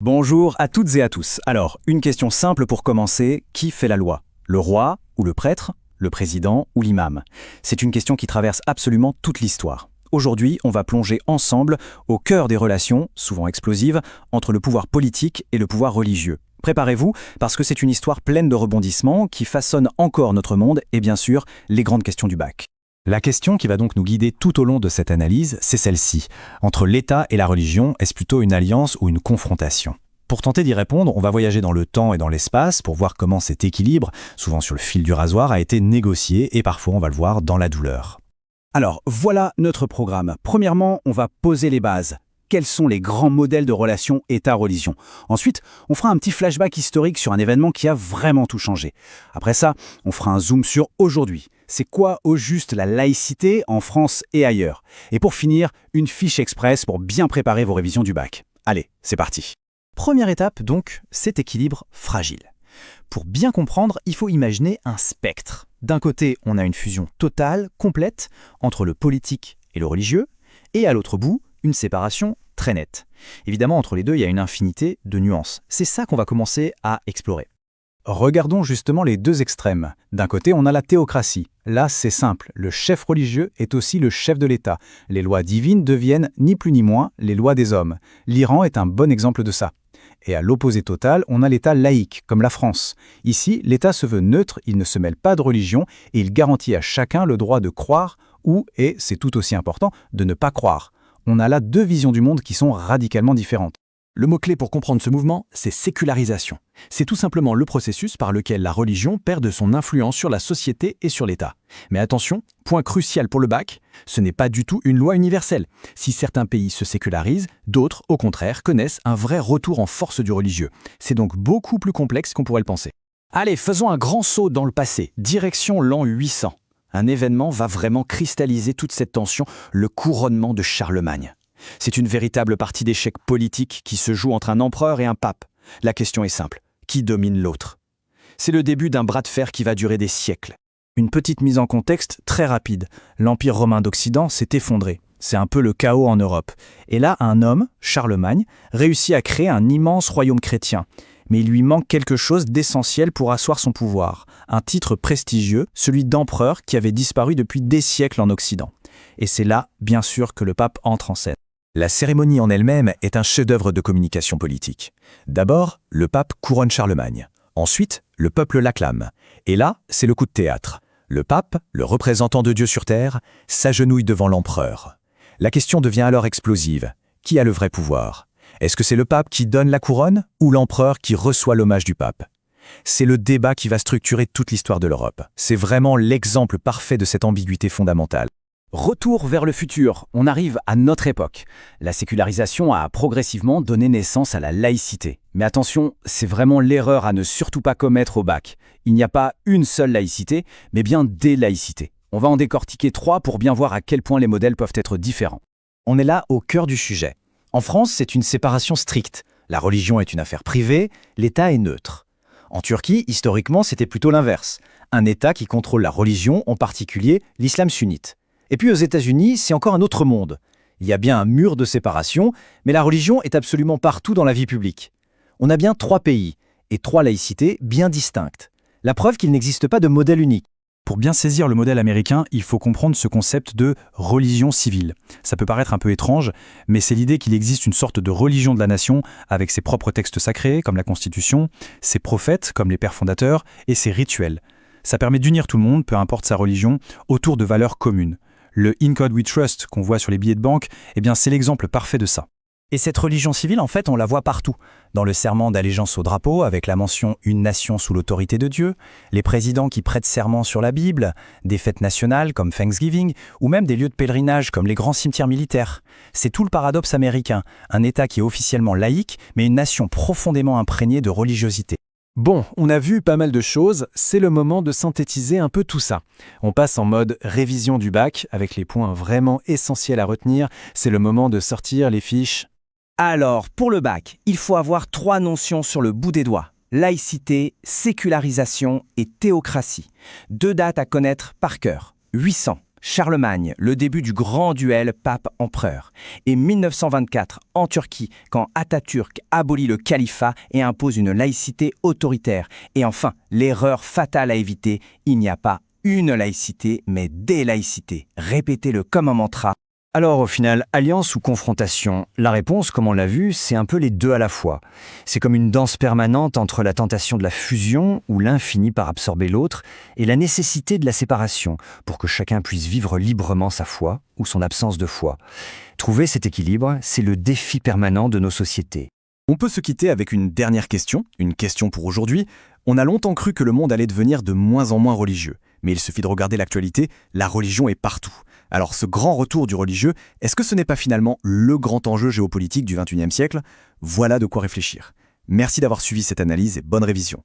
Bonjour à toutes et à tous. Alors, une question simple pour commencer, qui fait la loi? Le roi ou le prêtre? Le président ou l'imam? C'est une question qui traverse absolument toute l'histoire. Aujourd'hui, on va plonger ensemble au cœur des relations, souvent explosives, entre le pouvoir politique et le pouvoir religieux. Préparez-vous, parce que c'est une histoire pleine de rebondissements qui façonne encore notre monde et bien sûr, les grandes questions du bac. La question qui va donc nous guider tout au long de cette analyse, c'est celle-ci. Entre l'État et la religion, est-ce plutôt une alliance ou une confrontation? Pour tenter d'y répondre, on va voyager dans le temps et dans l'espace pour voir comment cet équilibre, souvent sur le fil du rasoir, a été négocié et parfois, on va le voir, dans la douleur. Alors, voilà notre programme. Premièrement, on va poser les bases. Quels sont les grands modèles de relations État-religion? Ensuite, on fera un petit flashback historique sur un événement qui a vraiment tout changé. Après ça, on fera un zoom sur aujourd'hui. C'est quoi au juste la laïcité en France et ailleurs? Et pour finir, une fiche express pour bien préparer vos révisions du bac. Allez, c'est parti. Première étape, donc, cet équilibre fragile. Pour bien comprendre, il faut imaginer un spectre. D'un côté, on a une fusion totale, complète, entre le politique et le religieux, et à l'autre bout, une séparation très nette. Évidemment, entre les deux, il y a une infinité de nuances. C'est ça qu'on va commencer à explorer. Regardons justement les deux extrêmes. D'un côté, on a la théocratie. Là, c'est simple, le chef religieux est aussi le chef de l'État. Les lois divines deviennent, ni plus ni moins, les lois des hommes. L'Iran est un bon exemple de ça. Et à l'opposé total, on a l'État laïque, comme la France. Ici, l'État se veut neutre, il ne se mêle pas de religion et il garantit à chacun le droit de croire ou, et c'est tout aussi important, de ne pas croire. On a là deux visions du monde qui sont radicalement différentes. Le mot-clé pour comprendre ce mouvement, c'est sécularisation. C'est tout simplement le processus par lequel la religion perd de son influence sur la société et sur l'État. Mais attention, point crucial pour le bac, ce n'est pas du tout une loi universelle. Si certains pays se sécularisent, d'autres, au contraire, connaissent un vrai retour en force du religieux. C'est donc beaucoup plus complexe qu'on pourrait le penser. Allez, faisons un grand saut dans le passé, direction l'an 800. Un événement va vraiment cristalliser toute cette tension, le couronnement de Charlemagne. C'est une véritable partie d'échecs politiques qui se joue entre un empereur et un pape. La question est simple, qui domine l'autre? C'est le début d'un bras de fer qui va durer des siècles. Une petite mise en contexte très rapide. L'Empire romain d'Occident s'est effondré. C'est un peu le chaos en Europe. Et là, un homme, Charlemagne, réussit à créer un immense royaume chrétien. Mais il lui manque quelque chose d'essentiel pour asseoir son pouvoir. Un titre prestigieux, celui d'empereur qui avait disparu depuis des siècles en Occident. Et c'est là, bien sûr, que le pape entre en scène. La cérémonie en elle-même est un chef-d'œuvre de communication politique. D'abord, le pape couronne Charlemagne. Ensuite, le peuple l'acclame. Et là, c'est le coup de théâtre. Le pape, le représentant de Dieu sur terre, s'agenouille devant l'empereur. La question devient alors explosive. Qui a le vrai pouvoir? Est-ce que c'est le pape qui donne la couronne ou l'empereur qui reçoit l'hommage du pape? C'est le débat qui va structurer toute l'histoire de l'Europe. C'est vraiment l'exemple parfait de cette ambiguïté fondamentale. Retour vers le futur, on arrive à notre époque. La sécularisation a progressivement donné naissance à la laïcité. Mais attention, c'est vraiment l'erreur à ne surtout pas commettre au bac. Il n'y a pas une seule laïcité, mais bien des laïcités. On va en décortiquer 3 pour bien voir à quel point les modèles peuvent être différents. On est là au cœur du sujet. En France, c'est une séparation stricte. La religion est une affaire privée, l'État est neutre. En Turquie, historiquement, c'était plutôt l'inverse. Un État qui contrôle la religion, en particulier l'islam sunnite. Et puis aux États-Unis, c'est encore un autre monde. Il y a bien un mur de séparation, mais la religion est absolument partout dans la vie publique. On a bien 3 pays, et 3 laïcités bien distinctes. La preuve qu'il n'existe pas de modèle unique. Pour bien saisir le modèle américain, il faut comprendre ce concept de religion civile. Ça peut paraître un peu étrange, mais c'est l'idée qu'il existe une sorte de religion de la nation avec ses propres textes sacrés, comme la Constitution, ses prophètes, comme les pères fondateurs, et ses rituels. Ça permet d'unir tout le monde, peu importe sa religion, autour de valeurs communes. Le « In God We Trust » qu'on voit sur les billets de banque, eh bien c'est l'exemple parfait de ça. Et cette religion civile, en fait, on la voit partout. Dans le serment d'allégeance au drapeau, avec la mention « Une nation sous l'autorité de Dieu », les présidents qui prêtent serment sur la Bible, des fêtes nationales comme Thanksgiving, ou même des lieux de pèlerinage comme les grands cimetières militaires. C'est tout le paradoxe américain, un État qui est officiellement laïque, mais une nation profondément imprégnée de religiosité. Bon, on a vu pas mal de choses, c'est le moment de synthétiser un peu tout ça. On passe en mode révision du bac, avec les points vraiment essentiels à retenir. C'est le moment de sortir les fiches. Alors, pour le bac, il faut avoir 3 notions sur le bout des doigts. Laïcité, sécularisation et théocratie. 2 dates à connaître par cœur. 800, Charlemagne, le début du grand duel pape-empereur. Et 1924, en Turquie, quand Atatürk abolit le califat et impose une laïcité autoritaire. Et enfin, l'erreur fatale à éviter, il n'y a pas une laïcité, mais des laïcités. Répétez-le comme un mantra. Alors au final, alliance ou confrontation? La réponse, comme on l'a vu, c'est un peu les deux à la fois. C'est comme une danse permanente entre la tentation de la fusion, où l'un finit par absorber l'autre, et la nécessité de la séparation, pour que chacun puisse vivre librement sa foi ou son absence de foi. Trouver cet équilibre, c'est le défi permanent de nos sociétés. On peut se quitter avec une dernière question, une question pour aujourd'hui. On a longtemps cru que le monde allait devenir de moins en moins religieux. Mais il suffit de regarder l'actualité, la religion est partout. Alors ce grand retour du religieux, est-ce que ce n'est pas finalement le grand enjeu géopolitique du XXIe siècle? Voilà de quoi réfléchir. Merci d'avoir suivi cette analyse et bonne révision.